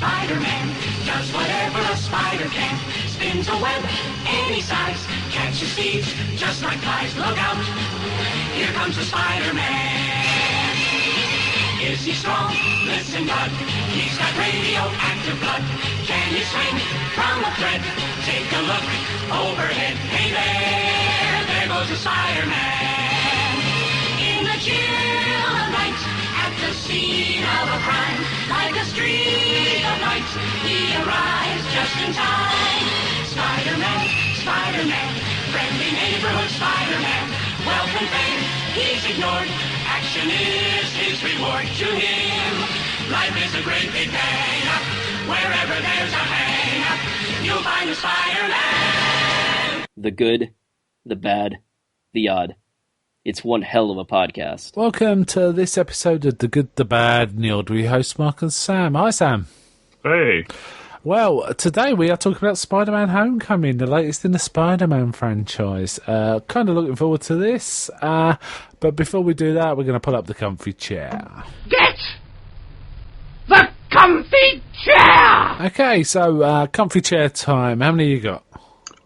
Spider-Man does whatever a spider can. Spins a web any size, catches thieves just like flies. Look out, here comes the Spider-Man. Is he strong? Listen, bud, he's got radioactive blood. Can he swing from a thread? Take a look overhead. Hey there goes the Spider-Man. In the chill of night, at the scene of a crime, like a streak of light, he arrives just in time. Spider-Man, Spider-Man, friendly neighborhood Spider-Man. Wealth and fame, he's ignored. Action is his reward to him. Life is a great big bang. Wherever there's a hang, you'll find a Spider-Man. The good, the bad, the odd. It's one hell of a podcast. Welcome to this episode of The Good, the Bad, and the Odd. We host Mark and Sam. Hi, Sam. Hey. Well, today we are talking about Spider-Man Homecoming, the latest in the Spider-Man franchise. Kind of looking forward to this. But before we do that, we're going to pull up the comfy chair. Get the comfy chair! Okay, so comfy chair time. How many you got?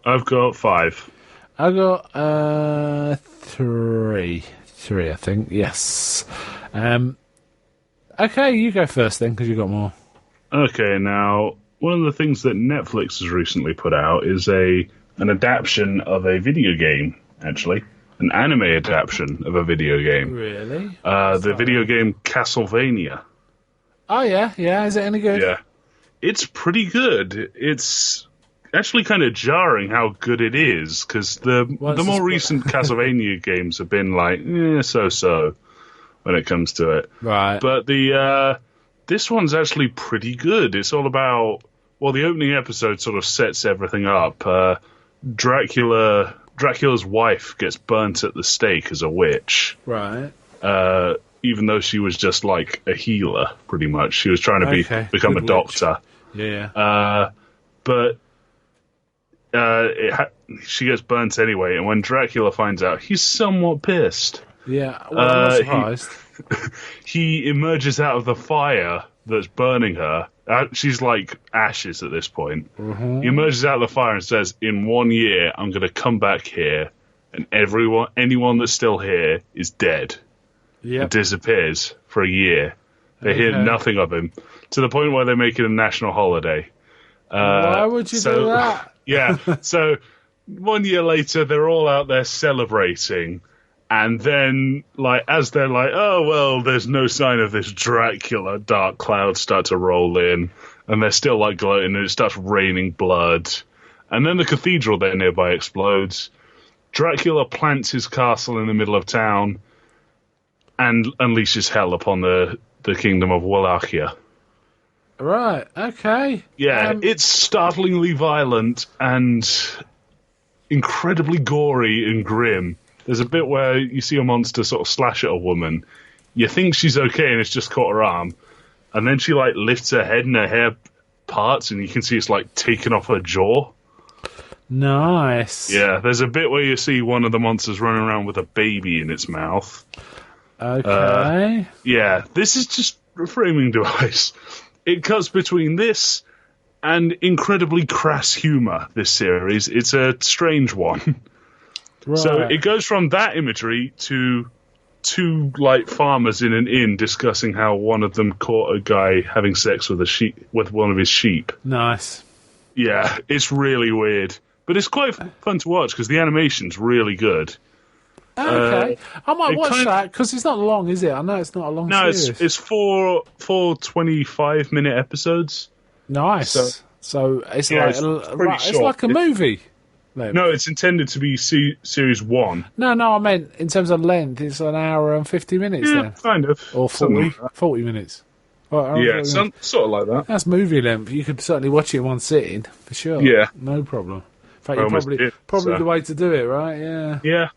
I've got 5. I got 3. 3, I think. Yes. Okay, you go first then, because you got more. Okay, now, one of the things that Netflix has recently put out is an adaptation of a video game, actually. An anime adaptation of a video game. Really? The video game Castlevania. Oh, yeah? Yeah, is it any good? Yeah. It's pretty good. It's actually kind of jarring how good it is, because the more recent Castlevania games have been like, so-so when it comes to it. Right. But this one's actually pretty good. It's all about, well, the opening episode sort of sets everything up. Dracula's wife gets burnt at the stake as a witch. Right. Even though she was just like a healer, pretty much. She was trying to become Good a doctor. Witch. Yeah. But she gets burnt anyway, and when Dracula finds out, he's somewhat pissed. Yeah, well, I'm not surprised. He emerges out of the fire that's burning her. She's like ashes at this point. Mm-hmm. He emerges out of the fire and says, in 1 year, I'm going to come back here, and anyone that's still here is dead. Yep. And disappears for a year. They hear nothing of him, to the point where they make it a national holiday. Why would you do that? Yeah, so 1 year later, they're all out there celebrating. And then, as they're like, oh, well, there's no sign of this Dracula, dark clouds start to roll in, and they're still, gloating, and it starts raining blood. And then the cathedral there nearby explodes. Dracula plants his castle in the middle of town and unleashes hell upon the kingdom of Wallachia. Right, okay. Yeah, it's startlingly violent and incredibly gory and grim. There's a bit where you see a monster sort of slash at a woman. You think she's okay and it's just caught her arm. And then she, lifts her head and her hair parts and you can see it's, taken off her jaw. Nice. Yeah, there's a bit where you see one of the monsters running around with a baby in its mouth. Okay. Yeah, this is just a framing device. It cuts between this and incredibly crass humour, this series. It's a strange one. Right. So it goes from that imagery to two farmers in an inn discussing how one of them caught a guy having sex with one of his sheep. Nice. Yeah, it's really weird, but it's quite fun to watch because the animation's really good. Okay, I might watch that because it's not long, is it? I know it's not a long series. No, it's four 25-minute episodes. Nice. So it's it's like a movie. No, it's intended to be series 1. No, I meant in terms of length, it's an hour and 50 minutes then. Kind of. Or 40 minutes. Yeah, sort of like that. That's movie length. You could certainly watch it in one sitting, for sure. Yeah. No problem. In fact, probably the way to do it, right? Yeah. Yeah.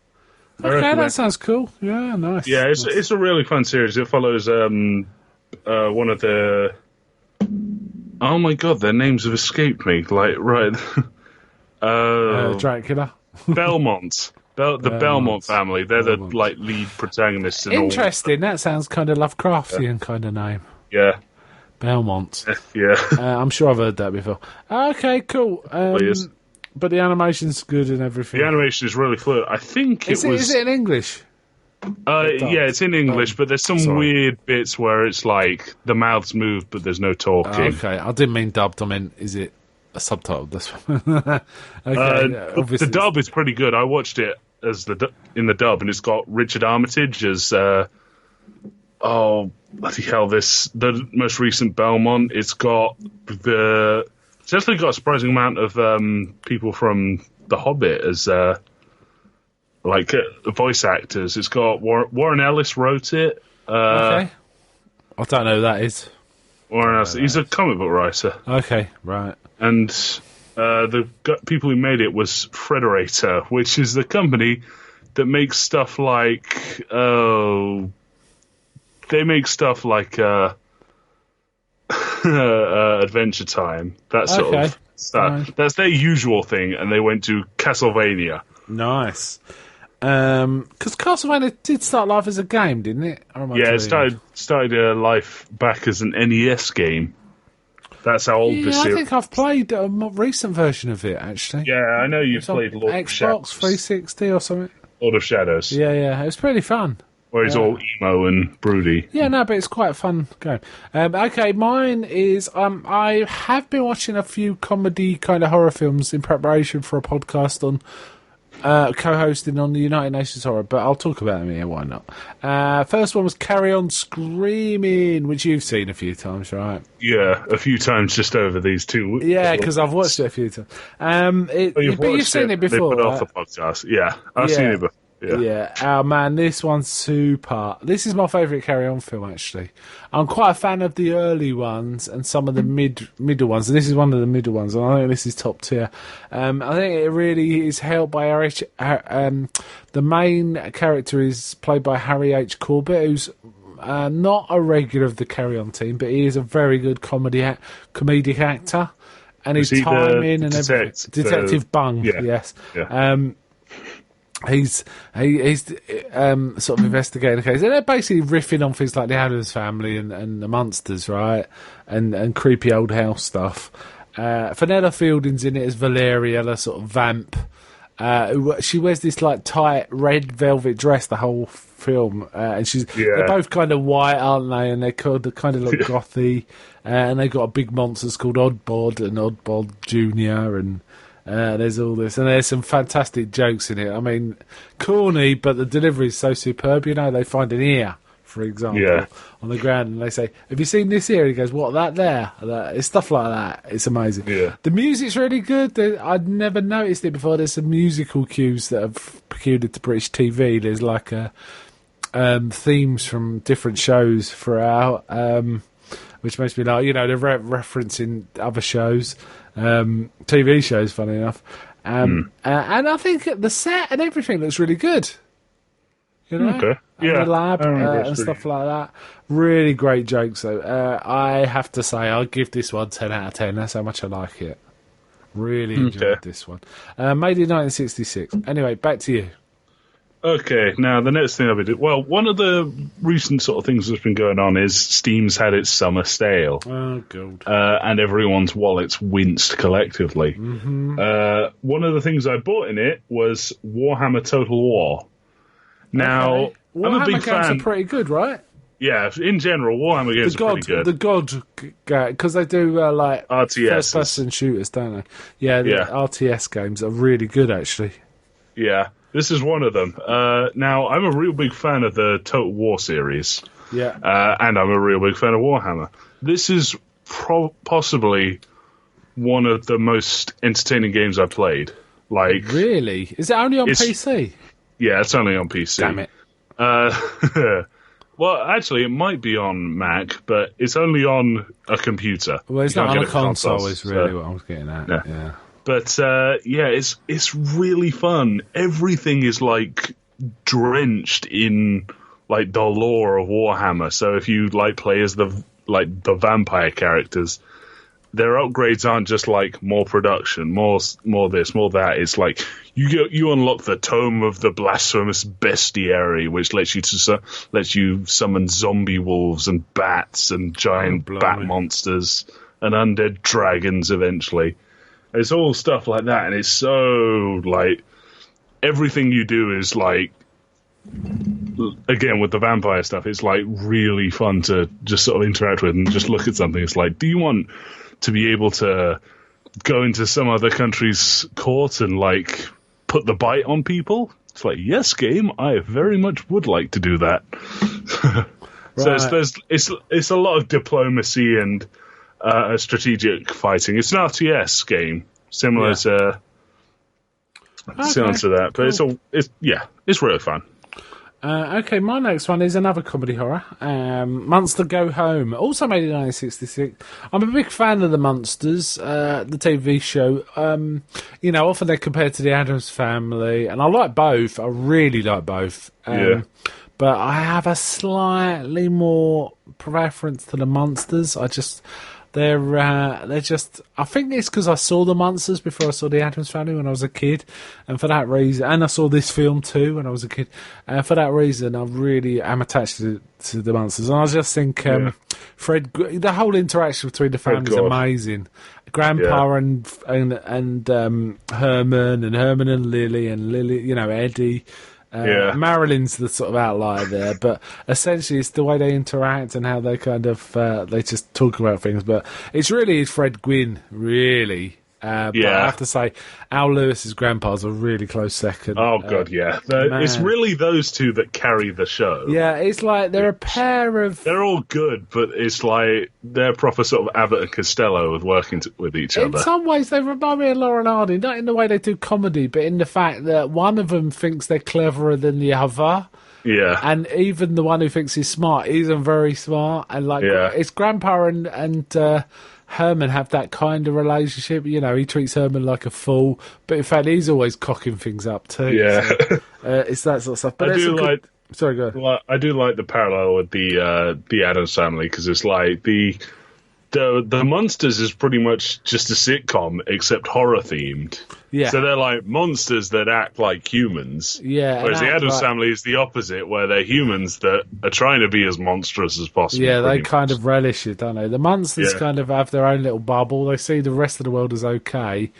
Okay, that sounds cool. Yeah, nice. Yeah, it's a really fun series. It follows one of the... Oh my god, their names have escaped me. Right... Dracula. Belmont. The Belmont family. They're the lead protagonists. Interesting. That sounds kind of Lovecraftian kind of name. Yeah. Belmont. Yeah. I'm sure I've heard that before. Okay, cool. Yes. But the animation's good and everything. The animation is really fluid. I think Is it in English? Yeah, it's in English, but there's some weird bits where it's like the mouths move, but there's no talking. Okay, I didn't mean dubbed. I meant, is it a subtitle? This one. The dub is pretty good. I watched it as in the dub, and it's got Richard Armitage as bloody hell! The most recent Belmont. It's actually got a surprising amount of people from The Hobbit as voice actors. It's got Warren Ellis wrote it. Okay, I don't know who that is. Warren Ellis. He's a comic book writer. Okay, right. And the people who made it was Frederator, which is the company that makes stuff like Adventure Time, that sort of stuff. That's their usual thing, and they went to Castlevania. Nice. Because Castlevania did start life as a game, didn't it? Yeah, it started life back as an NES game. That's how old this is. I think I've played a more recent version of it, actually. Yeah, I know you've played Lord of Shadows. Xbox 360 or something. Lord of Shadows. Yeah, it was pretty fun. Where he's all emo and broody. Yeah, no, but it's quite a fun game. Okay, mine is... I have been watching a few comedy kind of horror films in preparation for a podcast on... co-hosting on the United Nations Horror, but I'll talk about them here, why not? First one was Carry On Screaming, which you've seen a few times, right? Yeah, a few times just over these 2 weeks. Yeah, because I've watched it a few times. But you've seen it before, they put off the podcast. Yeah, I've seen it before. Yeah. Oh man, this one's super. This is my favourite Carry On film, actually. I'm quite a fan of the early ones and some of the middle ones, and this is one of the middle ones, and I think this is top tier. I think it really is held by the main character is played by Harry H. Corbett, who's not a regular of the Carry On team, but he is a very good comedic actor, and his timing and everything. Detective Bung, yes. Yeah. He's sort of investigating the case, and they're basically riffing on things like the Addams Family and the Munsters, right? And creepy old house stuff. Fenella Fielding's in it as Valeria, the sort of vamp. She wears this like tight red velvet dress the whole film, and they're both kind of white, aren't they? And they kind of look gothy, and they've got big monsters called Oddbod and Oddbod Junior, and there's all this, and there's some fantastic jokes in it. I mean, corny, but the delivery is so superb. You know, they find an ear, for example, on the ground, and they say, "Have you seen this ear?" He goes, "What, that there?" It's stuff like that. It's amazing. Yeah. The music's really good. I'd never noticed it before. There's some musical cues that are peculiar to British TV. There's like themes from different shows throughout, which makes me like, you know, they're referencing other shows. TV shows, funny enough, and I think the set and everything looks really good. You know, and the lab and stuff like that. Really great jokes, though. I have to say, I'll give this one 10 out of 10. That's how much I like it. Really enjoyed this one. Made in 1966. Anyway, back to you. Okay, now the next thing I'll be doing... Well, one of the recent sort of things that's been going on is Steam's had its summer sale. Oh, God. And everyone's wallets winced collectively. Mm-hmm. One of the things I bought in it was Warhammer Total War. Now, I'm a big fan... Warhammer games are pretty good, right? Yeah, in general, Warhammer games are pretty good. The God, because they do RTS first-person shooters, don't they? Yeah, the RTS games are really good, actually. Yeah. This is one of them. Now, I'm a real big fan of the Total War series. Yeah. And I'm a real big fan of Warhammer. This is possibly one of the most entertaining games I've played. Like, really? Is it only on PC? Yeah, it's only on PC. Damn it. Well, actually, it might be on Mac, but it's only on a computer. Well, it's not on a console, is really what I was getting at. Yeah. But it's really fun. Everything is like drenched in like the lore of Warhammer. So if you like play as the vampire characters, their upgrades aren't just like more production, more this, more that. It's like you unlock the Tome of the Blasphemous Bestiary, which lets you summon zombie wolves and bats and giant bat monsters and undead dragons eventually. It's all stuff like that, and it's so like everything you do is like, again, with the vampire stuff, it's like really fun to just sort of interact with and just look at something. It's like, do you want to be able to go into some other country's court and like put the bite on people? It's like, yes, game, I very much would like to do that. Right. So it's a lot of diplomacy and strategic fighting. It's an RTS game, similar to that, but it's really fun. Okay, my next one is another comedy horror. Monster Go Home, also made in 1966. I'm a big fan of the Monsters, the TV show. Often they're compared to the Addams Family, and I like both. I really like both. But I have a slightly more preference to the Monsters. They're just. I think it's because I saw the Monsters before I saw the Addams Family when I was a kid, and for that reason, and I saw this film too when I was a kid. For that reason, I really am attached to the Monsters, and I just think Fred, the whole interaction between the families is amazing. Grandpa and Herman and Lily and Lily, Eddie. Marilyn's the sort of outlier there, but essentially it's the way they interact and how they kind of they just talk about things. But it's really Fred Gwynn, really. But I have to say, Al Lewis's grandpa's a really close second. Oh god, it's really those two that carry the show. Yeah, it's like they're a pair of. They're all good, but it's like they're proper sort of Abbott and Costello with working with each other. In some ways, they remind me of Laurel and Hardy, not in the way they do comedy, but in the fact that one of them thinks they're cleverer than the other. Yeah, and even the one who thinks he's smart isn't very smart, and it's Grandpa and Herman have that kind of relationship. He treats Herman like a fool, but in fact he's always cocking things up too. Yeah, so, it's that sort of stuff. But sorry, go ahead. Well, I do like the parallel with the Addams Family, because it's like the Monsters is pretty much just a sitcom except horror themed. Yeah. So they're like monsters that act like humans. Yeah. Whereas the Addams Family is the opposite, where they're humans that are trying to be as monstrous as possible. Yeah, they kind of relish it, don't they? The monsters kind of have their own little bubble. They see the rest of the world as okay.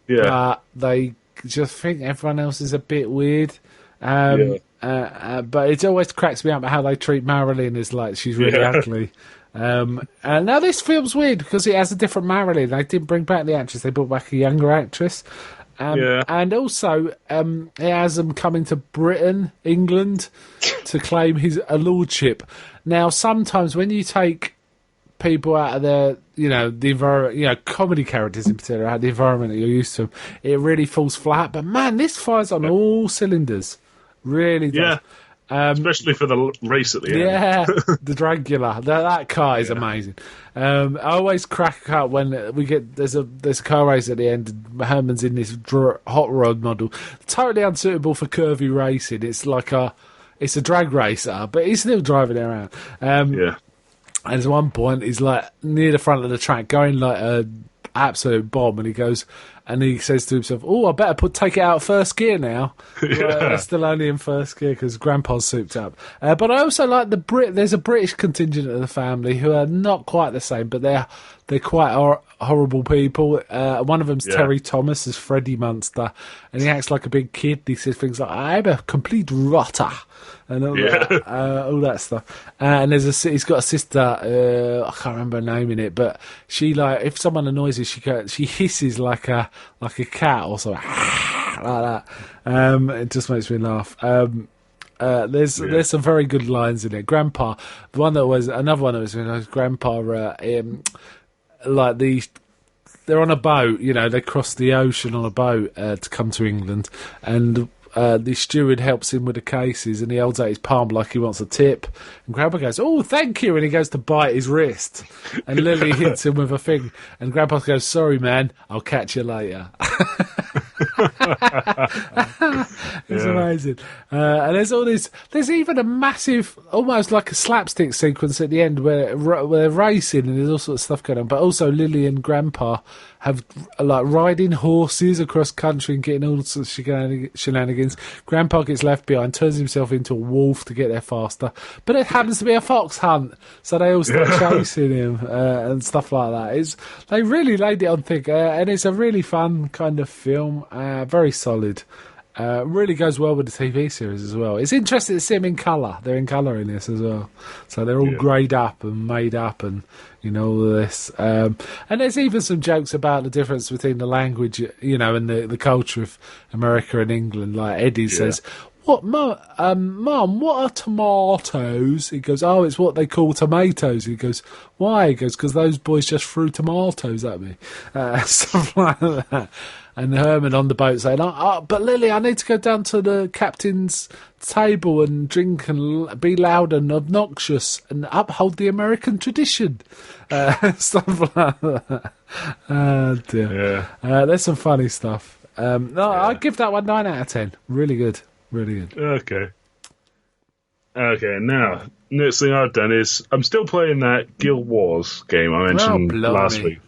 Yeah. But they just think everyone else is a bit weird. But it always cracks me up how they treat Marilyn as like she's really ugly. And now this film's weird because it has a different Marilyn. They didn't bring back the actress; they brought back a younger actress. And also, it has them coming to Britain, England, to claim a lordship. Now, sometimes when you take people out of their, the environment, comedy characters in particular, out of the environment that you're used to, it really falls flat. But man, this fires on all cylinders. Really does. Yeah. Especially for the race at the end. Yeah, the Dragula. That car is amazing. I always crack up when we get there's a car race at the end. And Herman's in this hot rod model, totally unsuitable for curvy racing. It's like it's a drag racer, but he's still driving it around. And at one point, he's like near the front of the track, going like a absolute bomb, and he says to himself, "Oh, I better take it out of first gear now." They're still only in first gear because Grandpa's souped up. But I also like there's a British contingent of the family who are not quite the same, but they're quite horrible people. One of them's Terry Thomas as Freddie Munster, and he acts like a big kid. He says things like, "I'm a complete rotter," and all that stuff. And he's got a sister. I can't remember her name in it, but she if someone annoys her, she hisses like a cat or something like that. It just makes me laugh. There's some very good lines in it. Grandpa, another one that was Grandpa. They're on a boat. They cross the ocean on a boat to come to England, and the steward helps him with the cases, and he holds out his palm like he wants a tip. And Grandpa goes, "Oh, thank you," and he goes to bite his wrist, and Lily hits him with a thing, and Grandpa goes, "Sorry, man, I'll catch you later." It's amazing. And there's all this. There's even a massive, almost like a slapstick sequence at the end where they're racing and there's all sorts of stuff going on. But also Lily and Grandpa have like riding horses across country and getting all sorts of shenanigans. Grandpa gets left behind, turns himself into a wolf to get there faster. But it happens to be a fox hunt, so they all start chasing him and stuff like that. They really laid it on thick, and it's a really fun kind of film. Very solid. Really goes well with the TV series as well. It's interesting to see them in colour. They're in colour in this as well. So they're all greyed up and made up and, all of this. And there's even some jokes about the difference between the language, and the culture of America and England. Like Eddie says, Mum, what are tomatoes? He goes, oh, it's what they call tomatoes. He goes, why? He goes, because those boys just threw tomatoes at me. Stuff like that. And Herman on the boat saying, but Lily, I need to go down to the captain's table and drink and be loud and obnoxious and uphold the American tradition. Stuff like that. Oh, dear. Yeah. There's some funny stuff. I'd give that one 9 out of 10. Really good. Really good. Okay, now, next thing I've done is I'm still playing that Guild Wars game I mentioned last week.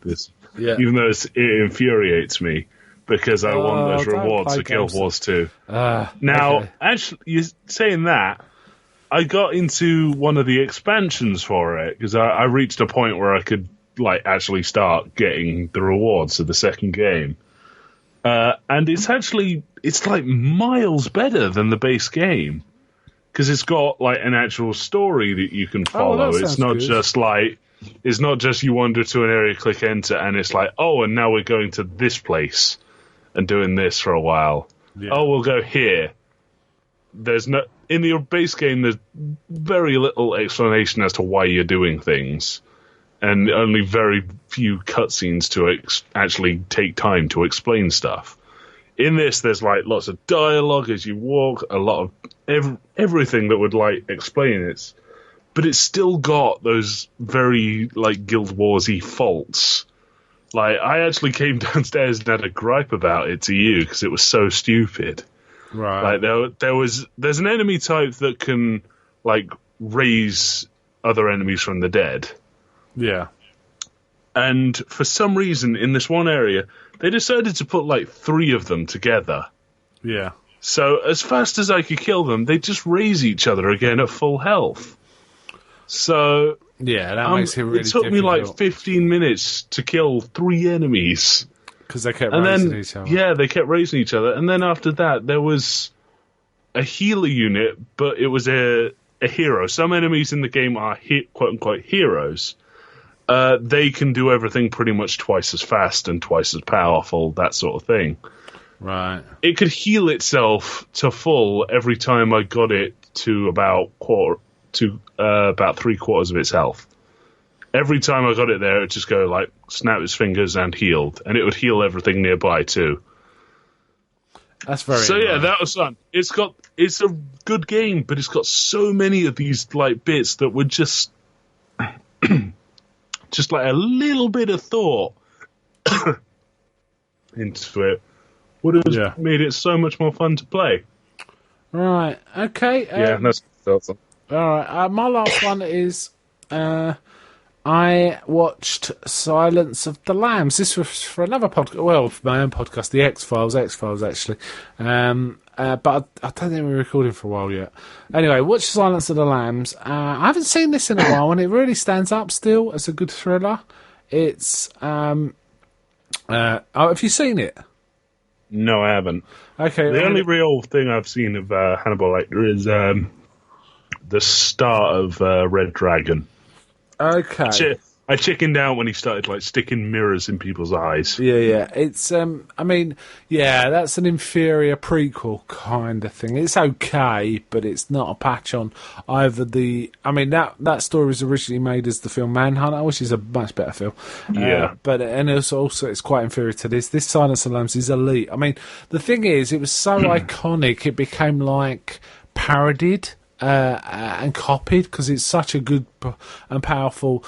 Even though it infuriates me. Because I want those rewards for Guild Wars 2. Actually, you're saying that, I got into one of the expansions for it, because I reached a point where I could actually start getting the rewards of the second game. And it's miles better than the base game. Because it's got an actual story that you can follow. It's not good. It's not just you wander to an area, click enter, and it's and now we're going to this place. And doing this for a while. Yeah. Oh, we'll go here. In the base game, there's very little explanation as to why you're doing things, and only very few cutscenes to actually take time to explain stuff. In this, there's lots of dialogue as you walk, a lot of everything that would explain it, but it's still got those very Guild Wars-y faults. I actually came downstairs and had a gripe about it to you because it was so stupid. Right. There's an enemy type that can raise other enemies from the dead. Yeah. And for some reason in this one area, they decided to put 3 of them together. Yeah. So as fast as I could kill them, they just raise each other again at full health. So yeah, that makes it really difficult. It took me 15 minutes to kill 3 enemies. Because they kept raising each other. Yeah, they kept raising each other. And then after that, there was a healer unit, but it was a hero. Some enemies in the game are quote-unquote heroes. They can do everything pretty much twice as fast and twice as powerful, that sort of thing. Right. It could heal itself to full every time I got it to about 3/4 of its health. Every time I got it there, it would just go snap its fingers and healed, and it would heal everything nearby too. That's very. So annoying. Yeah, that was fun. It's a good game, but it's got so many of these bits that were just a little bit of thought into it would have made it so much more fun to play. Right. Okay. Yeah, that's awesome. All right, my last one is I watched Silence of the Lambs. This was for another podcast, for my own podcast, the X-Files actually. But I don't think we're recording for a while yet. Anyway, watch Silence of the Lambs. I haven't seen this in a while, and it really stands up still as a good thriller. It's have you seen it? No, I haven't. Okay. The only real thing I've seen of Hannibal Lecter is the start of Red Dragon. Okay. I chickened out when he started sticking mirrors in people's eyes. Yeah. It's that's an inferior prequel kind of thing. It's okay, but it's not a patch on either the. That story was originally made as the film Manhunter, which is a much better film. Yeah. And also it's quite inferior to this. This Silence of the Lambs is elite. The thing is, it was so iconic, it became parodied. And copied because it's such a good and powerful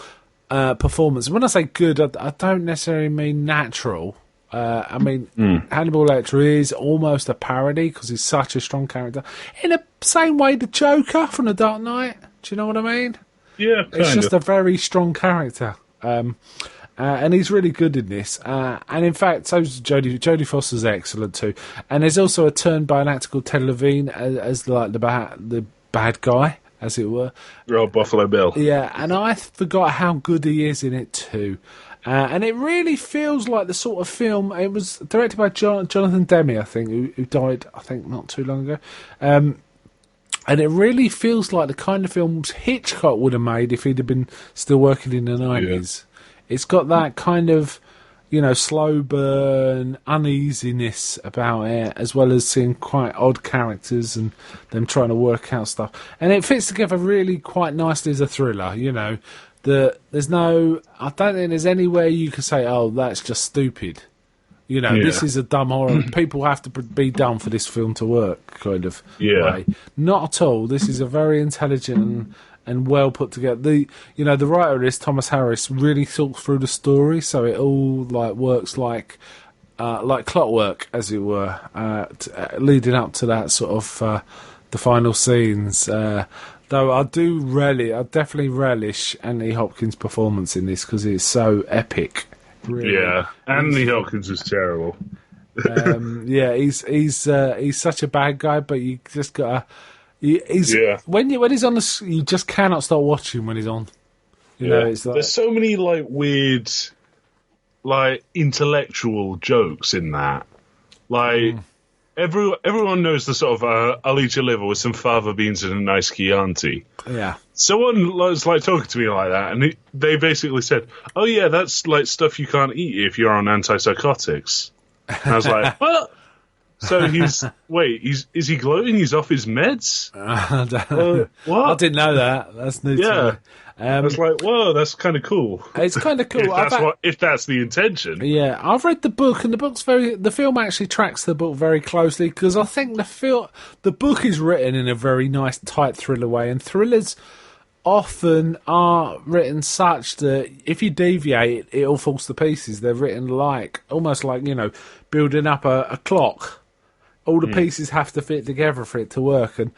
performance. When I say good, I don't necessarily mean natural. I mean, Hannibal Lecter is almost a parody because he's such a strong character. In the same way, the Joker from The Dark Knight. Do you know what I mean? Yeah, It's just a very strong character. And he's really good in this. And in fact, so's Jodie Foster's excellent too. And there's also a turn by an actor called Ted Levine as like the bad guy, as it were. Rob Buffalo Bill. Yeah, and I forgot how good he is in it too. And it really feels like the sort of film. It was directed by Jonathan Demme, I think, who died, I think, not too long ago. And it really feels like the kind of films Hitchcock would have made if he'd have been still working in the 90s. It's got that kind of, slow burn, uneasiness about it, as well as seeing quite odd characters and them trying to work out stuff. And it fits together really quite nicely as a thriller, I don't think there's anywhere you can say, oh, that's just stupid. This is a dumb horror. People have to be dumb for this film to work, kind of way. Not at all. This is a very intelligent and well put together. The writer of this, Thomas Harris, really thought through the story, so it all works like clockwork, as it were, leading up to that sort of the final scenes. Though I definitely relish Anthony Hopkins' performance in this because it's so epic. Really. Yeah, Anthony Hopkins is terrible. He's such a bad guy, but you just gotta. When he's on you just cannot stop watching when he's on. It's like, there's so many weird, intellectual jokes in that. Everyone knows the sort of I'll eat your liver with some fava beans and a nice Chianti. Yeah. Someone was talking to me like that, and they basically said, "Oh yeah, that's stuff you can't eat if you're on antipsychotics." And I was like, "What?" So is he gloating? He's off his meds? What? I didn't know that. That's new to me. I was like, whoa, that's kind of cool. It's kind of cool. if that's the intention. Yeah, I've read the book, and the film actually tracks the book very closely, because I think the book is written in a very nice, tight thriller way, and thrillers often are written such that if you deviate, it all falls to pieces. They're written almost like building up a clock. All the pieces have to fit together for it to work, and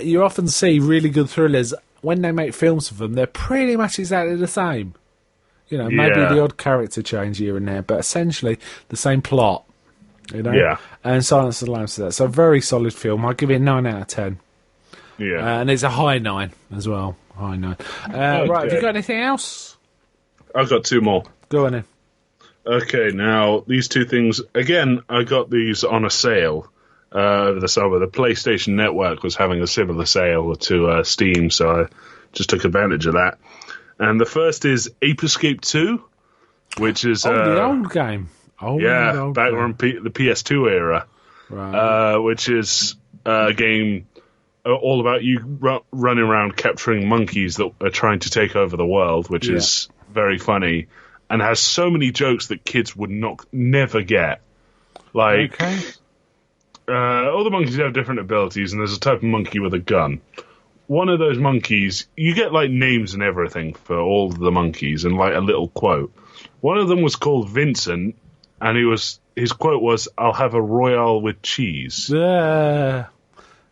you often see really good thrillers when they make films of them. They're pretty much exactly the same. Maybe the odd character change here and there, but essentially the same plot. Yeah. And Silence of the Lambs to that. So very solid film. I'll give it 9 out of 10. Yeah. And it's a high 9 as well. High 9. Right, have you got anything else? I've got 2 more. Go on then. Okay, now, these 2 things, again, I got these on a sale over the summer. The PlayStation Network was having a similar sale to Steam, so I just took advantage of that. And the first is Ape Escape 2, which is... the old game. Back from the PS2 era. Right. Which is a game all about you running around capturing monkeys that are trying to take over the world, which is very funny. And has so many jokes that kids would never get. All the monkeys have different abilities, and there's a type of monkey with a gun. One of those monkeys, you get names and everything for all of the monkeys, and a little quote. One of them was called Vincent, and his quote was, "I'll have a Royale with cheese." There's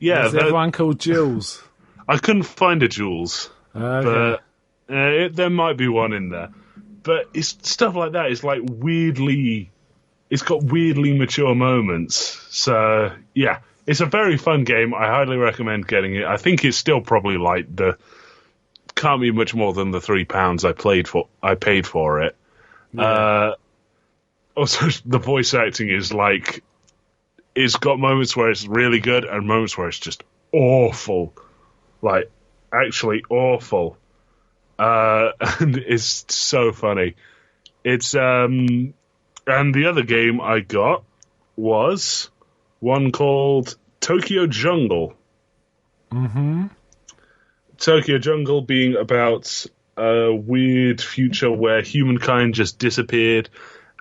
everyone called Jules. I couldn't find a Jules, but there might be one in there. But it's stuff like that. It's it's got weirdly mature moments. So, yeah, it's a very fun game. I highly recommend getting it. I think it's still probably can't be much more than the £3 I paid for it. Yeah. Also, the voice acting is it's got moments where it's really good and moments where it's just awful. Actually awful. And it's so funny. It's and the other game I got was one called Tokyo Jungle. Mm-hmm. Tokyo Jungle being about a weird future where humankind just disappeared,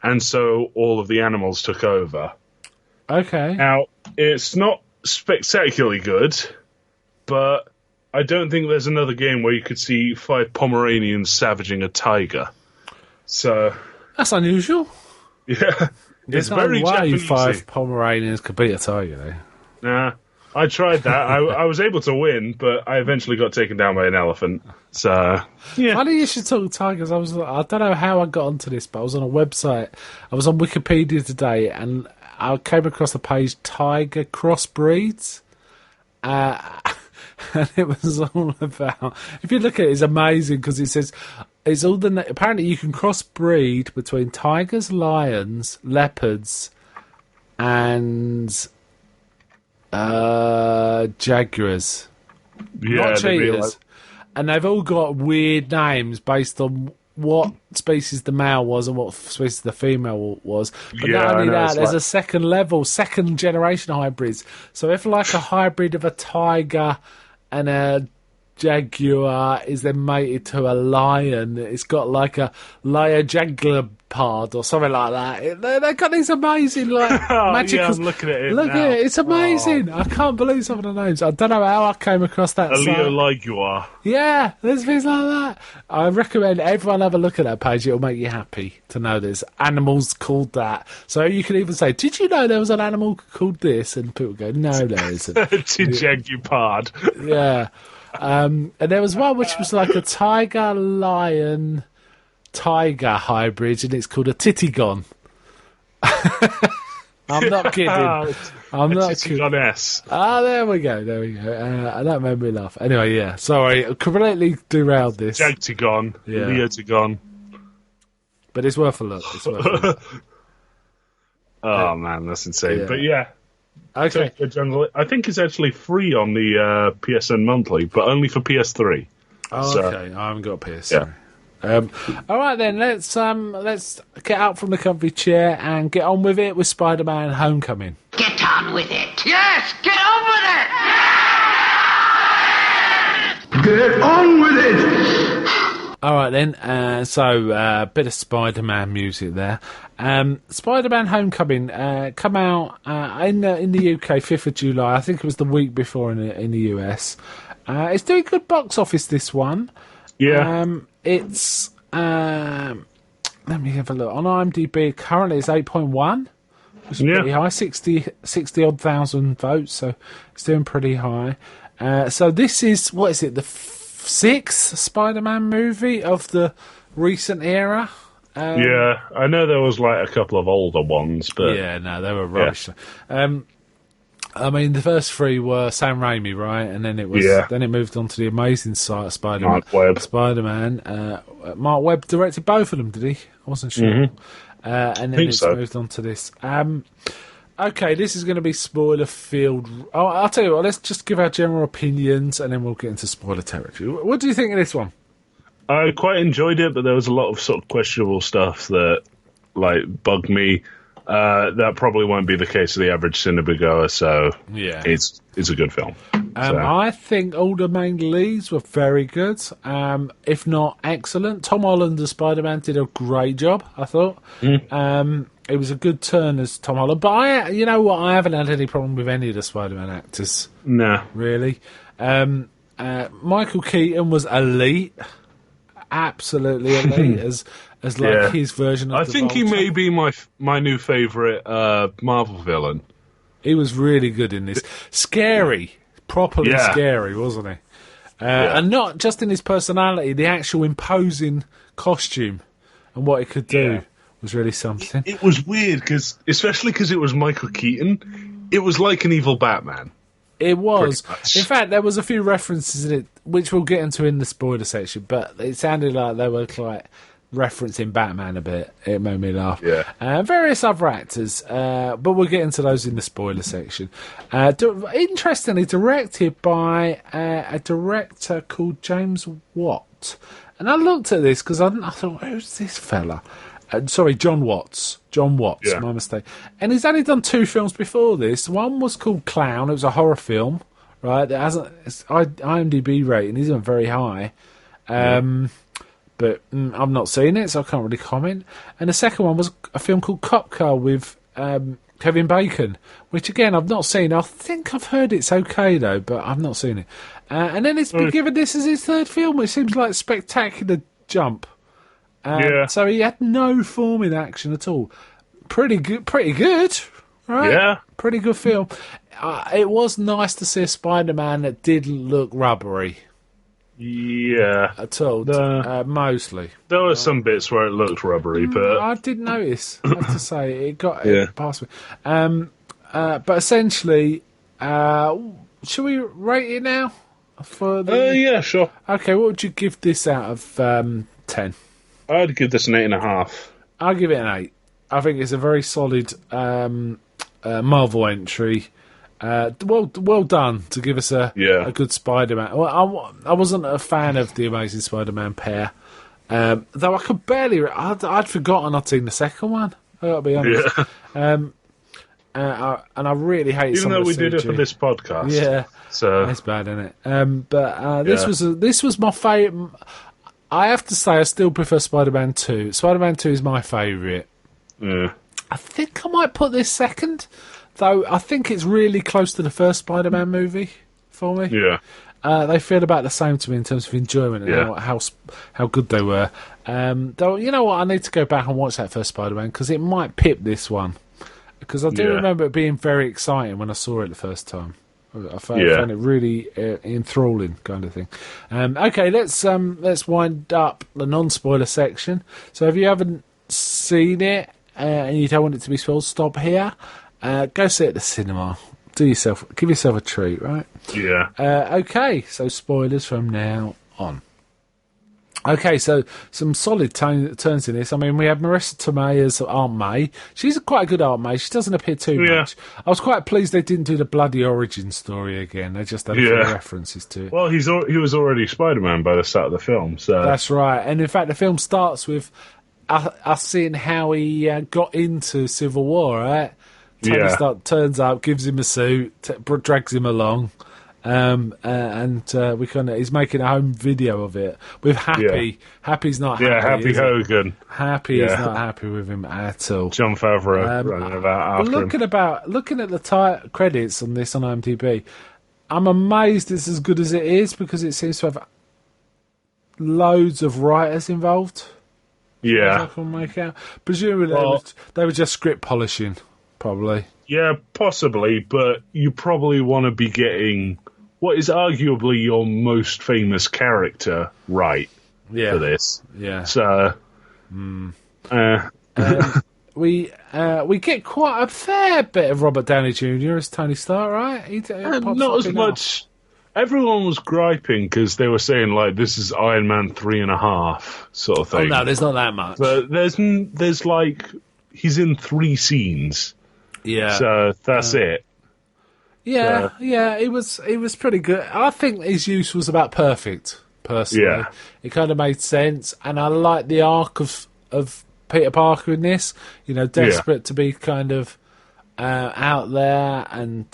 and so all of the animals took over. Okay. Now, it's not spectacularly good, but I don't think there's another game where you could see 5 Pomeranians savaging a tiger. So that's unusual. Yeah, There's no very way Japanesey. 5 Pomeranians could beat a tiger, though. Nah, I tried that. I was able to win, but I eventually got taken down by an elephant. So, yeah. Funny you should talk tigers. I don't know how I got onto this, but I was on a website. I was on Wikipedia today, and I came across the page Tiger Crossbreeds. And it was all about. If you look at it, it's amazing because it says it's all the. Apparently, you can crossbreed between tigers, lions, leopards, and jaguars. Yeah, Not they'd be cheetahs. And they've all got weird names based on what species the male was and what species the female was. But Yeah, not I only know, that, it's there's like- a second level, second generation hybrids. So if like a hybrid of a tiger and a jaguar is then mated to a lion, it's got like a Leopard or something like that. They've got these amazing like Oh, magical. yeah, I'm looking at it Look now. at it, it's amazing. I can't believe some of the names. I don't know how I came across that. A site. Leo Liguar. Yeah, there's things like that. I recommend everyone have a look at that page. It'll make you happy to know there's animals called that. So you can even say, did you know there was an animal called this? And people go, no, there isn't. Jaguar. Yeah. And there was one which was like a tiger lion tiger hybrid, and it's called a titigon. I'm not kidding. I'm not kidding. on S. Ah, there we go. That made me laugh. Anyway, yeah. Sorry, I completely derailed this. Jagtagon. Yeah. Leotagon. But it's worth a look. It's worth a look. Oh, man, that's insane. Yeah. But yeah. Okay. Tokyo Jungle, I think it's actually free on the PSN monthly, but only for PS3. Oh, So- okay. I haven't got a PS. Yeah. All right then. Let's get out from the comfy chair and get on with it with Spider-Man: Homecoming. Get on with it. Yes, get on with it. Get on with it! All right then. So a bit of Spider-Man music there. Spider-Man: Homecoming come out in the UK 5th of July. I think it was the week before in the US. It's doing good box office. This one. Yeah. It's let me have a look on IMDb. Currently, it's 8.1, which is pretty high. 60 odd thousand votes, so it's doing pretty high. So this is what is it? The 6th Spider-Man movie of the recent era. Yeah, I know there was like a couple of older ones, but Yeah, no, they were rubbish. I mean, the first 3 were Sam Raimi, right? And then it was then it moved on to the amazing Spider-Man. Mark Webb. Spider-Man. Mark Webb directed both of them, did he? I wasn't sure. And then Think it's so. moved on to this. Okay, this is going to be spoiler filled. Oh, I'll tell you what. Let's just give our general opinions, and then we'll get into spoiler territory. What do you think of this one? I quite enjoyed it, but there was a lot of sort of questionable stuff that like bugged me. That probably won't be the case of the average cinema goer, so Yeah. it's a good film. I think all the main leads were very good, if not excellent. Tom Holland as Spider-Man did a great job, I thought. It was a good turn as Tom Holland. But you know what? I haven't had any problem with any of the Spider-Man actors, Nah. really. Michael Keaton was elite. Absolutely elite as like Yeah. his version of I the think he Vulture. may be my new favourite Marvel villain. He was really good in this. Scary. Properly Yeah. scary, wasn't he? And not just in his personality, the actual imposing costume and what it could do Yeah. was really something. It was weird, especially because it was Michael Keaton. It was like an evil Batman. It was. Pretty much. In fact, there was a few references in it, which we'll get into in the spoiler section, but it sounded like they were like referencing Batman a bit. It made me laugh. Yeah. Various other actors, but we'll get into those in the spoiler section. Interestingly, directed by a director called James Watt. And I looked at this because I thought, who's this fella? Sorry, John Watts. John Watts, Yeah. my mistake. And he's only done 2 films before this. One was called Clown. It was a horror film, right? It hasn't. Its IMDb rating isn't very high. But I've not seen it, so I can't really comment. And the second one was a film called Cop Car with Kevin Bacon, which again I've not seen. I think I've heard it's okay though, but I've not seen it. And then it's been given this as his 3rd film, which seems like a spectacular jump. Yeah. So he had no form in action at all. pretty good, right? Yeah. Pretty good film. It was nice to see a Spider-Man that didn't look rubbery Yeah. at all, mostly. There were some bits where it looked rubbery, but I did notice, I have to say. It Yeah. past me. But essentially, should we rate it now? yeah, sure. Okay, what would you give this out of 10? I'd give this an 8.5. I'll give it an 8. I think it's a very solid Marvel entry. Well done to give us a good Spider-Man. Well, I wasn't a fan of the Amazing Spider-Man pair, though I could barely. I'd forgotten I'd seen the second one. I gotta be honest. Yeah. And I really hate. Even though we did it for this podcast. Yeah, so that's bad, isn't it? But this was my favourite. I have to say, I still prefer Spider-Man 2. Spider-Man 2 is my favourite. Yeah. I think I might put this second, though. I think it's really close to the first Spider-Man movie for me. Yeah. They feel about the same to me in terms of enjoyment and how good they were. Though, you know what? I need to go back and watch that first Spider-Man because it might pip this one. Because I do remember it being very exciting when I saw it the first time. I found it really enthralling, kind of thing. Okay, let's wind up the non-spoiler section. So if you haven't seen it and you don't want it to be spoiled, stop here. Go see it at the cinema. Give yourself a treat, right? Yeah. Okay, so spoilers from now on. Okay, so some solid turns in this. I mean, we have Marissa Tomei as Aunt May. She's quite a good Aunt May. She doesn't appear too much. I was quite pleased they didn't do the bloody origin story again. They just had a few references to it. Well, he was already Spider-Man by the start of the film. So that's right. And in fact, the film starts with us seeing how he got into Civil War, right? Tony Stark turns up, gives him a suit, drags him along. And we he's making a home video of it with Happy. Yeah. Happy's not happy. Yeah, Happy Hogan. Happy is not happy with him at all. Jon Favreau running about after him. Looking at the credits on this on IMDb, I'm amazed it's as good as it is because it seems to have loads of writers involved. Yeah. I can make out. Presumably they were just script polishing, probably. Yeah, possibly, but you probably want to be getting what is arguably your most famous character right for this. Yeah. So, we get quite a fair bit of Robert Downey Jr. as Tony Stark, right? He not as much. Everyone was griping because they were saying like this is Iron Man 3.5 sort of thing. Oh no, there's not that much. But there's like he's in 3 scenes. Yeah. So that's it. Yeah, it was pretty good. I think his use was about perfect, personally. Yeah. It kind of made sense, and I like the arc of Peter Parker in this. You know, desperate to be kind of out there and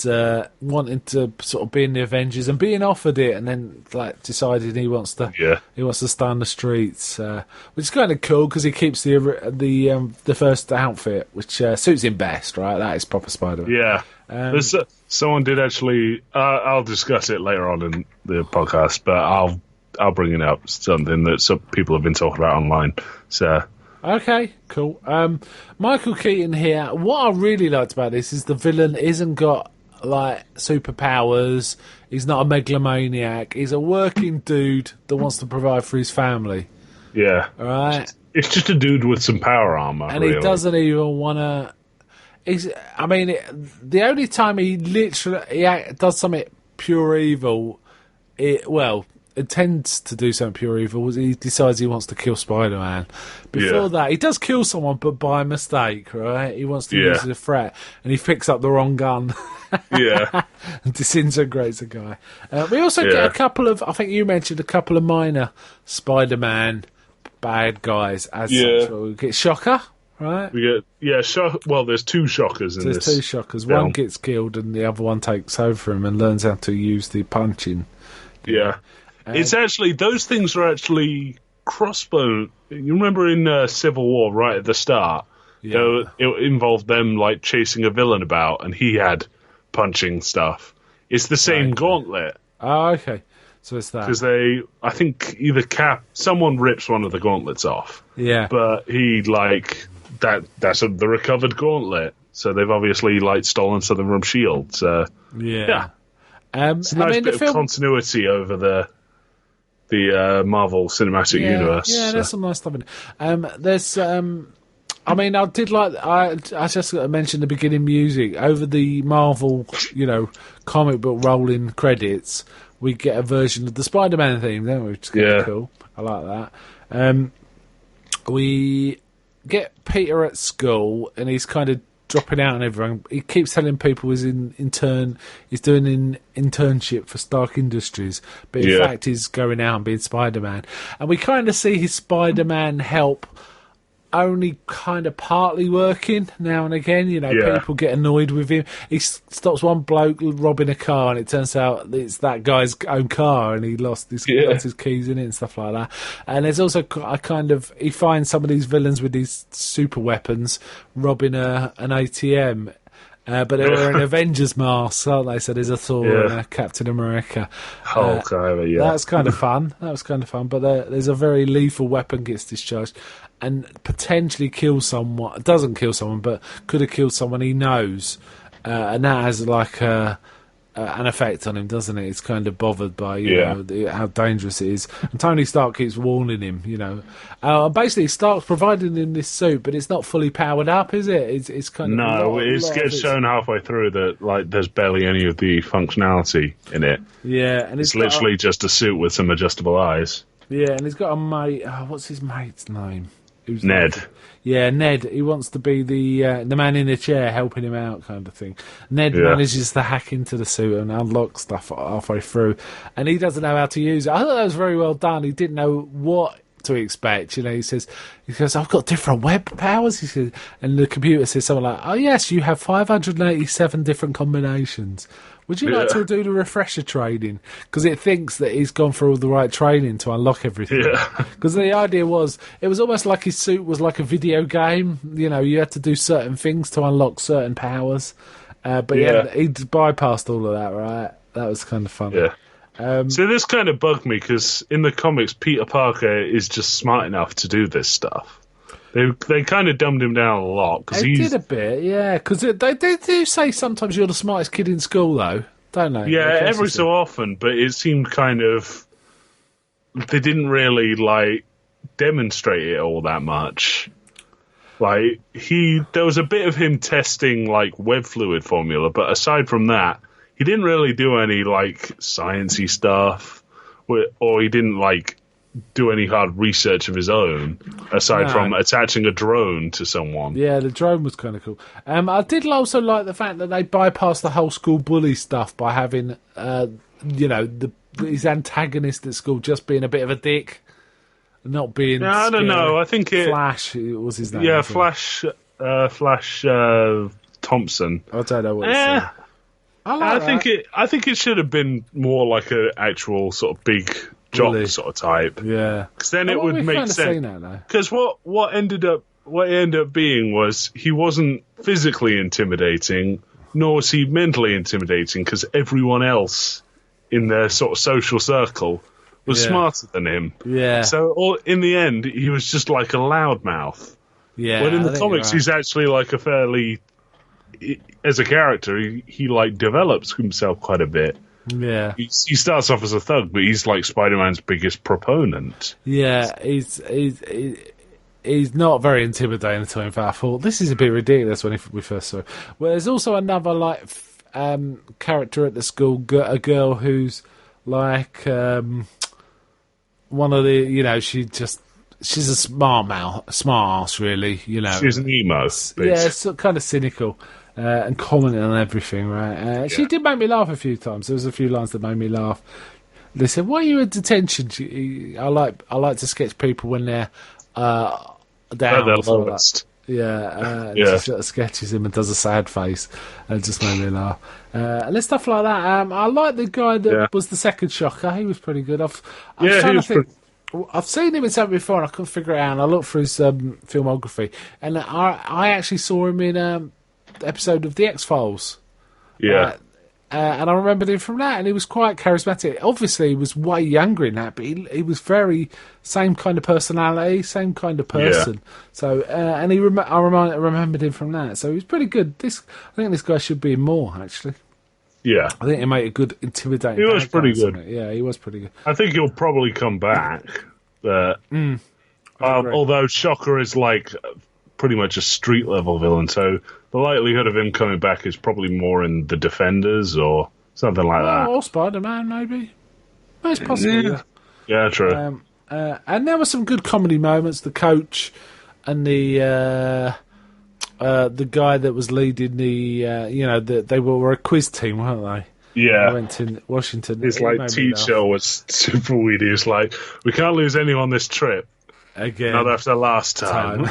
wanting to sort of be in the Avengers and being offered it, and then like deciding he wants to stay on the streets, which is kind of cool because he keeps the first outfit, which suits him best, right? That is proper Spider-Man. Yeah, someone did actually. I'll discuss it later on in the podcast, but I'll bring it up. Something that some people have been talking about online. So. Okay, cool. Michael Keaton here. What I really liked about this is the villain isn't got like superpowers. He's not a megalomaniac. He's a working dude that wants to provide for his family. Yeah. All right. It's just a dude with some power armor, and really. He doesn't even want to. The only time he literally does something pure evil, intends to do something pure evil, was he decides he wants to kill Spider-Man. Before that, he does kill someone, but by mistake, right? He wants to use it as a threat, and he picks up the wrong gun. And disintegrates a guy. We also get a couple of, I think you mentioned a couple of minor Spider-Man bad guys as such. We get Shocker, right? We get, well, there's 2 Shockers in this. There's 2 Shockers. Film. One gets killed and the other one takes over him and learns how to use the punching. Yeah. It's actually, those things are actually crossbow. You remember in Civil War, right at the start, it involved them like chasing a villain about, and he had punching stuff. It's the same gauntlet. Oh, okay. So it's that. Because I think someone rips one of the gauntlets off. Yeah. But they that's the recovered gauntlet. So they've obviously stolen something from Shield. So Yeah. it's a nice bit of continuity over the Marvel Cinematic Universe. Yeah, there's some nice stuff in it. There's I did like. I just mentioned the beginning music over the Marvel, comic book rolling credits. We get a version of the Spider-Man theme, don't we? Which is kind of cool. I like that. We get Peter at school, and he's kind of dropping out on everyone. He keeps telling people he's he's doing an internship for Stark Industries, but in fact he's going out and being Spider-Man. And we kind of see his Spider-Man help only kind of partly working now and again. People get annoyed with him. He stops one bloke robbing a car, and it turns out it's that guy's own car, and he lost his keys in it and stuff like that. And there's also he finds some of these villains with these super weapons robbing an ATM. But they're wearing Avengers masks, aren't they? So there's a Thor and a Captain America. Hulk, That's kind of fun. That was kind of fun. But there's a very lethal weapon gets discharged and potentially kills someone. Doesn't kill someone, but could have killed someone he knows. And that has an effect on him, doesn't it? He's kind of bothered by how dangerous it is. And Tony Stark keeps warning him, basically Stark's providing him this suit, but it's not fully powered up, is it? It's kind of it gets shown halfway through that there's barely any of the functionality in it. Yeah, and it's literally just a suit with some adjustable eyes. Yeah, and he's got a mate. What's his mate's name? Ned. Ned. He wants to be the man in the chair helping him out, kind of thing. Ned manages to hack into the suit and unlock stuff halfway through, and he doesn't know how to use it. I thought that was very well done. He didn't know what to expect. He goes, I've got different web powers. He says, and the computer says something like, "Oh yes, you have 587 different combinations. Would you like to do the refresher training?" Because it thinks that he's gone through all the right training to unlock everything. Because the idea was, it was almost like his suit was like a video game. You had to do certain things to unlock certain powers. But he bypassed all of that, right? That was kind of fun. Yeah. So this kind of bugged me, because in the comics, Peter Parker is just smart enough to do this stuff. They kind of dumbed him down a lot. They did a bit, yeah. Because they do say sometimes you're the smartest kid in school, though, don't they? Yeah, every so often, but it seemed kind of... They didn't really, demonstrate it all that much. There was a bit of him testing, web fluid formula, but aside from that, he didn't really do any, sciencey stuff, or he didn't, do any hard research of his own, aside from attaching a drone to someone. Yeah, the drone was kind of cool. I did also like the fact that they bypassed the whole school bully stuff by having, his antagonist at school just being a bit of a dick, not being. No, I don't know. I think Flash was his name. Yeah, Flash Thompson. I don't know what it's. I think it should have been more like an actual sort of big jock sort of type. Yeah, because then it would make sense. Because what ended up being was he wasn't physically intimidating, nor was he mentally intimidating, because everyone else in their sort of social circle was smarter than him. Yeah. So in the end, he was just like a loudmouth. Yeah. But in the comics, he's actually like a fairly, as a character, he develops himself quite a bit. Yeah, he starts off as a thug, but he's like Spider-Man's biggest proponent. Yeah, he's not very intimidating at all. In fact, I thought this is a bit ridiculous when we first saw it. Well, there's also another character at the school, a girl who's one of the she's a smart ass, really. She's an emo. Yeah, it's kind of cynical. And commenting on everything, right? She did make me laugh a few times. There was a few lines that made me laugh. They said, "Why are you in detention?" I like to sketch people when they're down. They're lowest. She sort of sketches him and does a sad face, and it just made me laugh. And there's stuff like that. I like the guy that was the second Shocker. He was pretty good. I've seen him in something before, and I couldn't figure it out. And I looked through his filmography, and I actually saw him in episode of The X-Files. Yeah. And I remembered him from that, and he was quite charismatic. Obviously, he was way younger in that, but he was very same kind of personality, same kind of person. So, and I remembered him from that. So he was pretty good. I think this guy should be in more, actually. Yeah. I think he made a good, intimidating. He was pretty good. Yeah, he was pretty good. I think he'll probably come back. Although Shocker is like pretty much a street level villain, so the likelihood of him coming back is probably more in the Defenders or something like that. Or Spider-Man, maybe. It's possible. Yeah, true. And there were some good comedy moments. The coach and the guy that was leading they were a quiz team, weren't they? Yeah. I went to Washington. His teacher was super weird. He was like, "We can't lose anyone on this trip." Again, not after last time.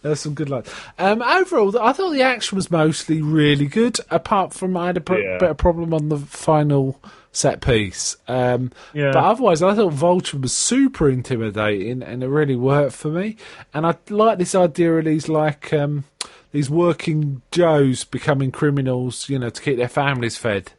There's some good lines. Overall, I thought the action was mostly really good. Apart from I had a bit of problem on the final set piece. But otherwise, I thought Vulture was super intimidating, and it really worked for me. And I like this idea of these working Joes becoming criminals, to keep their families fed.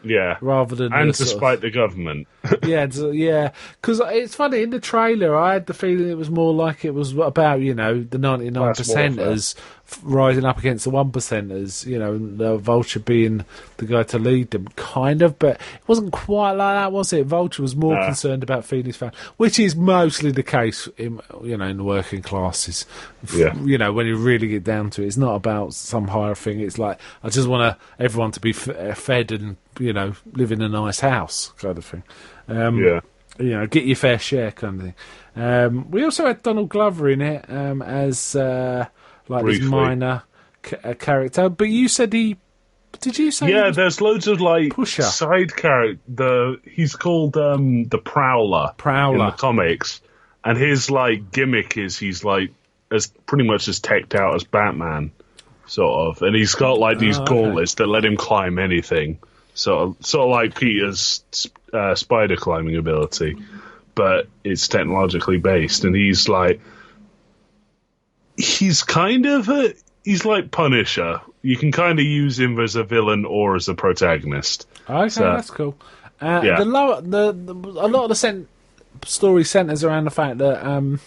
Yeah, rather than despite the government. yeah, because it's funny in the trailer. I had the feeling it was more like it was about the 99%ers rising up against the 1%ers. And the Vulture being the guy to lead them, kind of. But it wasn't quite like that, was it? Vulture was more concerned about feeding his family, which is mostly the case in the working classes. Yeah. When you really get down to it, it's not about some higher thing. It's like I just want everyone to be fed and live in a nice house kind of thing. Get your fair share kind of thing. We also had Donald Glover in it as briefly. this minor character. But you said did you say? Yeah, there's loads of Pusher. side character. He's called the Prowler in the comics, and his gimmick is he's as pretty much as teched out as Batman, sort of, and he's got these gauntlets that let him climb anything. Sort of like Peter's spider climbing ability, but it's technologically based, and he's like Punisher. You can kind of use him as a villain or as a protagonist. Okay, that's cool. A lot of the story centers around the fact that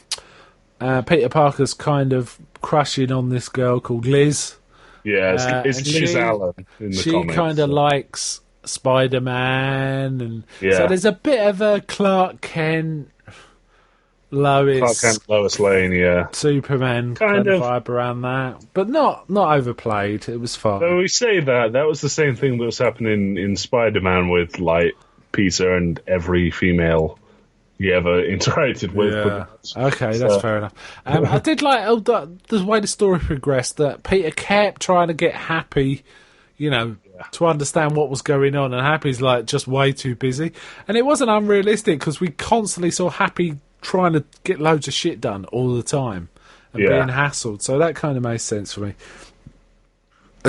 Peter Parker's kind of crushing on this girl called Liz. Yeah, it's Liz Allen in the comics. She kind of likes Spider-Man, and so there's a bit of a Clark Kent, Lois Lane, Superman kind of vibe around that, but not overplayed. It was fun. So we say that was the same thing that was happening in Spider-Man with Peter and every female you ever interacted with. Yeah. Okay, that's fair enough. I did like the way the story progressed, that Peter kept trying to get Happy, to understand what was going on, and Happy's just way too busy. And it wasn't unrealistic, because we constantly saw Happy trying to get loads of shit done all the time and being hassled. So that kind of made sense for me.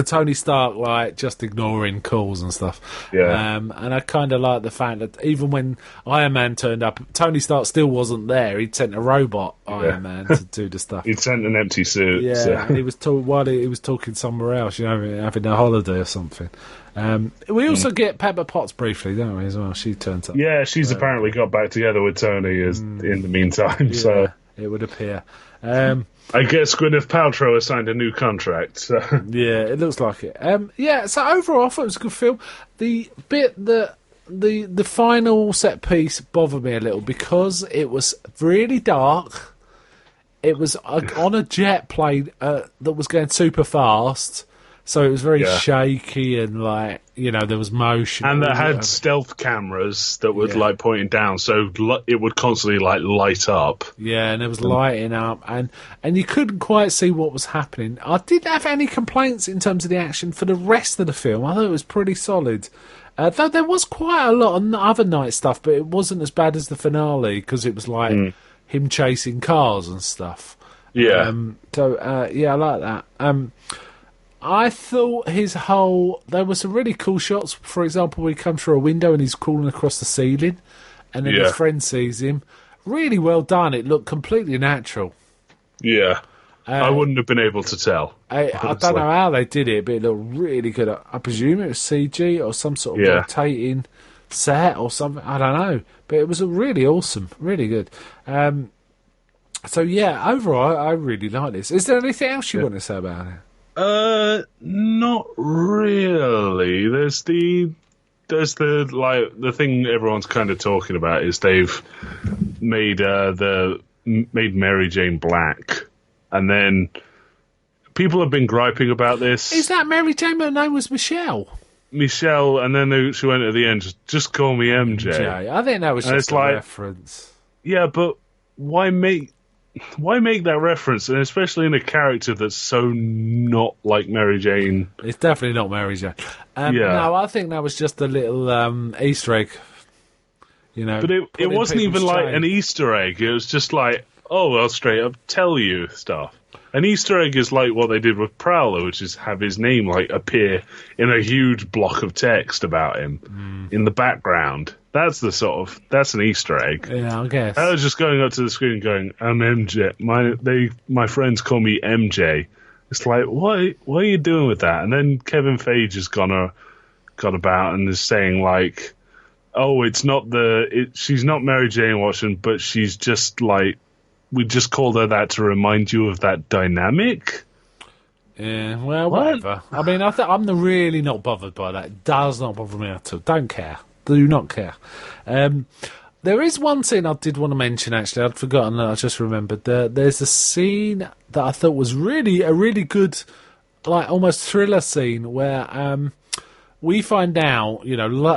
Tony Stark just ignoring calls and stuff. Yeah. And I kind of like the fact that even when Iron Man turned up, Tony Stark still wasn't there. He'd sent a robot Iron Man to do the stuff. He'd sent an empty suit. Yeah, so. and he was while he was talking somewhere else, having a holiday or something. We also get Pepper Potts briefly, don't we, as well? She turns up. Yeah, she's apparently got back together with Tony in the meantime. Yeah, so it would appear. I guess Gwyneth Paltrow has signed a new contract. So. Yeah, it looks like it. So overall, I thought it was a good film. The bit that the final set piece bothered me a little, because it was really dark. It was on a jet plane that was going super fast, so it was very shaky and there was motion. And that had stealth cameras that would pointing down, so it would constantly light up. Yeah, and it was lighting up, and you couldn't quite see what was happening. I didn't have any complaints in terms of the action for the rest of the film. I thought it was pretty solid. Though there was quite a lot of other night stuff, but it wasn't as bad as the finale, because it was him chasing cars and stuff. Yeah. I like that. I thought there were some really cool shots. For example, when he comes through a window and he's crawling across the ceiling, and then his friend sees him. Really well done. It looked completely natural. Yeah. I wouldn't have been able to tell. I don't know how they did it, but it looked really good. I presume it was CG or some sort of rotating set or something. I don't know, but it was really awesome, really good. So yeah, overall, I really like this. Is there anything else you want to say about it? Not really. There's the thing everyone's kind of talking about is they've made Mary Jane black, and then people have been griping about this. Is that Mary Jane? Her name was Michelle. Michelle, and then she went at the end, just call me MJ. I think that was just a reference. Yeah, but why make that reference, and especially in a character that's so not like Mary Jane? It's definitely not Mary Jane. No, I think that was just a little Easter egg. But it wasn't even like an Easter egg. It was just like, oh, I'll straight up tell you stuff. An Easter egg is like what they did with Prowler, which is have his name like appear in a huge block of text about him in the background. That's an Easter egg. Yeah, I guess. I was just going up to the screen and going, I'm MJ. My friends call me MJ. It's like, what are you doing with that? And then Kevin Feige has gone about and is saying like, oh, she's not Mary Jane Watson, but she's just like, we just called her that to remind you of that dynamic. Yeah, well, whatever. I mean, I'm really not bothered by that. It does not bother me at all. Don't care. Do not care. There is one scene I did want to mention, actually. I'd forgotten, I just remembered. There's a scene that I thought was a really good, like, almost thriller scene where we find out,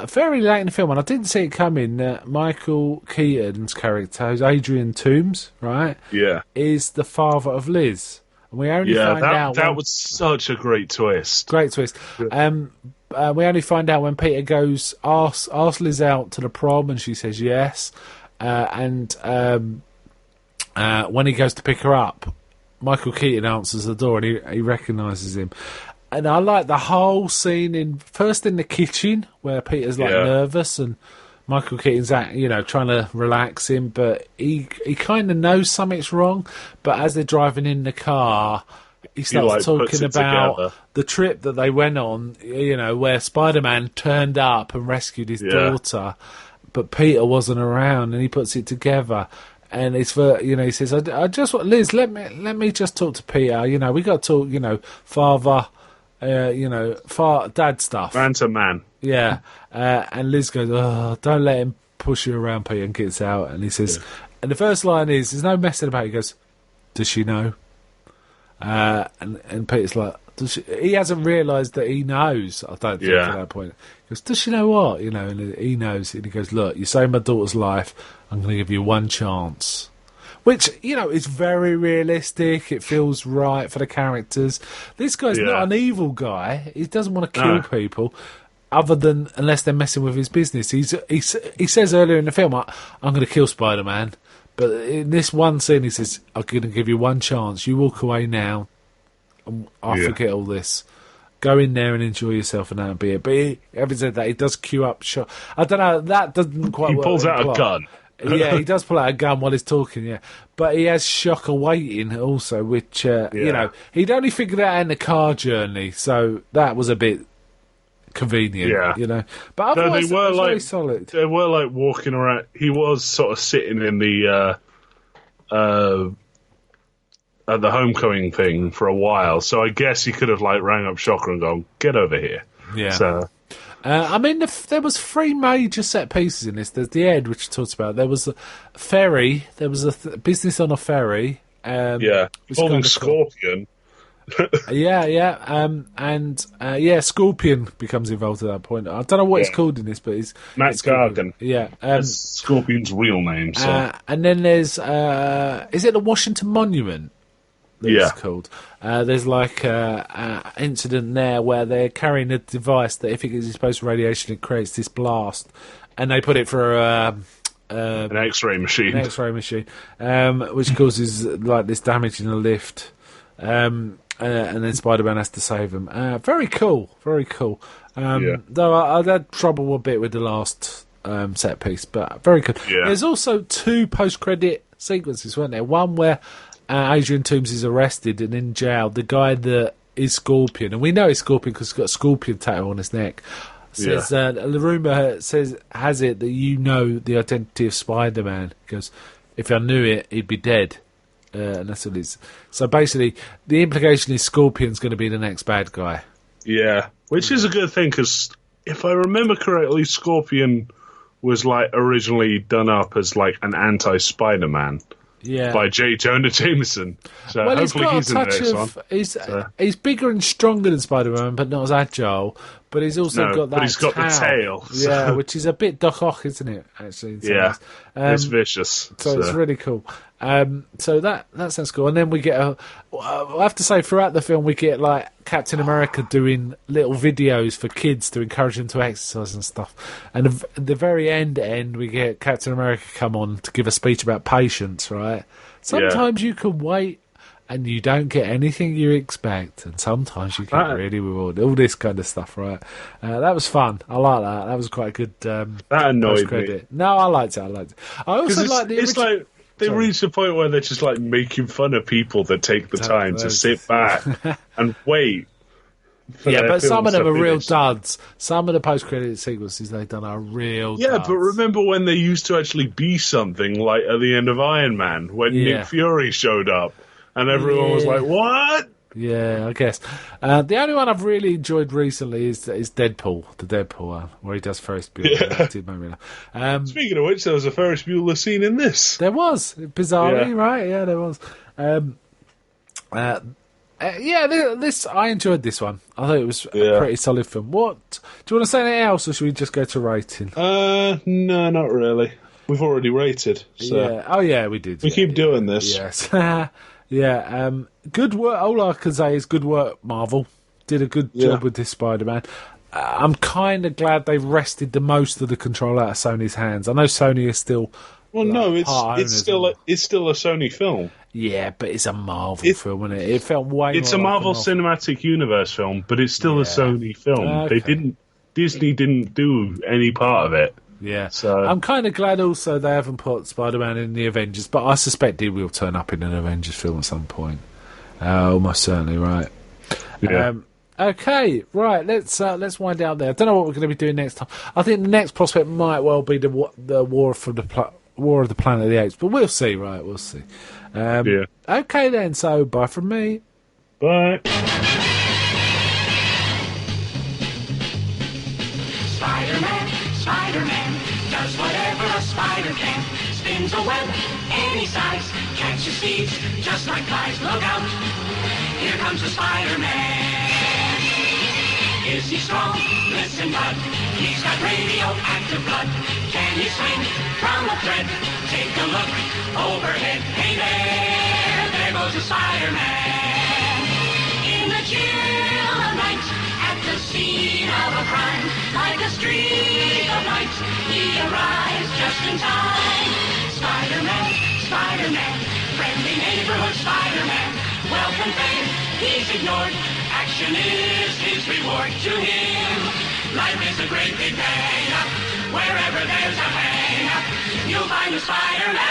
very late in the film, and I didn't see it coming, that Michael Keaton's character, who's Adrian Toomes, right? Yeah. Is the father of Liz. And we only find out... that was such a great twist. Great twist. Yeah. We only find out when Peter asks Liz out to the prom, and she says yes. And when he goes to pick her up, Michael Keaton answers the door, and he recognises him. And I like the whole scene first in the kitchen where Peter's nervous and Michael Keaton's trying to relax him, but he kind of knows something's wrong. But as they're driving in the car, he starts talking about the trip that they went on, where Spider-Man turned up and rescued his daughter, but Peter wasn't around, and he puts it together. And it's he says, I just want Liz, let me just talk to Peter. We got to talk, father. Dad stuff. Man to man. Yeah. And Liz goes, oh, don't let him push you around, Peter, and gets out. And he says, and the first line is, there's no messing about it. He goes, does she know? And Peter's like, he hasn't realised that he knows, I don't think, at that point. He goes, does she know what? And he knows. And he goes, look, you saved my daughter's life. I'm going to give you one chance. Which, is very realistic. It feels right for the characters. This guy's not an evil guy. He doesn't want to kill people, unless they're messing with his business. He says earlier in the film, I'm going to kill Spider-Man. But in this one scene, he says, I'm going to give you one chance. You walk away now, and I forget all this. Go in there and enjoy yourself, and that'll be it. But having said that, he does queue up shot. I don't know, that doesn't quite work. He pulls out a gun. Yeah, he does pull out a gun while he's talking, But he has shocker waiting also, which, he'd only figured out in the car journey, so that was a bit convenient, But otherwise, it was very solid. They were, walking around. He was sort of sitting in the, at the homecoming thing for a while, so I guess he could have, rang up Shocker and gone, get over here. Yeah. So... there was three major set pieces in this. There's the Ed, which talks about. There was a ferry. There was a business on a ferry. Involving Scorpion. Scorpion becomes involved at that point. I don't know what it's called in this, but it's Matt Gargan. Yeah, that's Scorpion's real name. So. And then there's is it the Washington Monument? It's called. There's an incident there where they're carrying a device that if it gets exposed to radiation, it creates this blast, and they put it for an X-ray machine. Which causes this damage in the lift, and then Spider-Man has to save them. Very cool, very cool. Though I had trouble a bit with the last set piece, but very good. There's also two post-credit sequences, weren't there? One where Adrian Toomes is arrested and in jail, the guy that is Scorpion, and we know he's Scorpion because he's got a scorpion tattoo on his neck, says, the rumour has it that you know the identity of Spider-Man. He goes, if I knew it, he'd be dead. And that's what it is. So basically, the implication is Scorpion's going to be the next bad guy. Yeah, which is a good thing, because if I remember correctly, Scorpion was like originally done up as like an anti-Spider-Man. Yeah. By J. Jonah Jameson. So Well, hopefully he's got a touch of. He's bigger and stronger than Spider-Man, but not as agile. But he's also got that. But he's got the tail. So. Yeah, which is a bit Doc Ock, isn't it? Actually, yeah, it's vicious. So it's really cool. So that sounds cool. And then we get I have to say, throughout the film, we get like Captain America doing little videos for kids to encourage them to exercise and stuff. And at the very end, we get Captain America come on to give a speech about patience. Right? Sometimes you can wait and you don't get anything you expect, and sometimes you get really rewarded. All this kind of stuff, right? That was fun. I like that. That was quite a good. That annoyed me. No, I liked it. I also like the. It's like they reach the point where they're just like making fun of people that take the time to sit back and wait. Yeah, but some of them are real duds. Some of the post-credit sequences they've done are real duds. Yeah, but remember when they used to actually be something, like at the end of Iron Man, when Nick Fury showed up, and everyone was like, what? Yeah, I guess. The only one I've really enjoyed recently is Deadpool, the Deadpool one, where he does Ferris Bueller. Yeah. Speaking of which, there was a Ferris Bueller scene in this. There was, bizarrely, right? Yeah, there was. This I enjoyed this one. I thought it was a pretty solid film. What do you want to say anything else, or should we just go to rating? No, not really. We've already rated. So. Yeah. Oh yeah, we did. We keep doing this. Yes. Yeah. Good work. All I can say is good work. Marvel did a good job with this Spider-Man. I'm kind of glad they wrested the most of the control out of Sony's hands. I know Sony is still. Well, no, it's still a Sony film. Yeah, but it's a Marvel film, isn't it? It felt way. It's a Marvel Cinematic Universe film, but it's still a Sony film. Okay. Disney didn't do any part of it. Yeah, so I'm kind of glad also they haven't put Spider-Man in the Avengers, but I suspect he will turn up in an Avengers film at some point. Almost certainly, right? Yeah. Okay, right. Let's wind down there. I don't know what we're going to be doing next time. I think the next prospect might well be the War of the Planet of the Apes, but we'll see. Right, we'll see. Okay then. So bye from me. Bye. Spider-Man does whatever a spider can. Spins a web any size, catches thieves just like flies. Look out, here comes the Spider-Man. Is he strong? Listen, bud, he's got radioactive blood. Can he swing from a thread? Take a look overhead. Hey there goes the Spider-Man. In the chill of night, at the scene of a crime, like a streak of light, he arrives just in time. Spider-Man, Spider-Man, friendly neighborhood Spider-Man. Wealth and fame, he's ignored. Action is his reward to him. Life is a great big hang. Wherever there's a hang, you'll find a Spider-Man.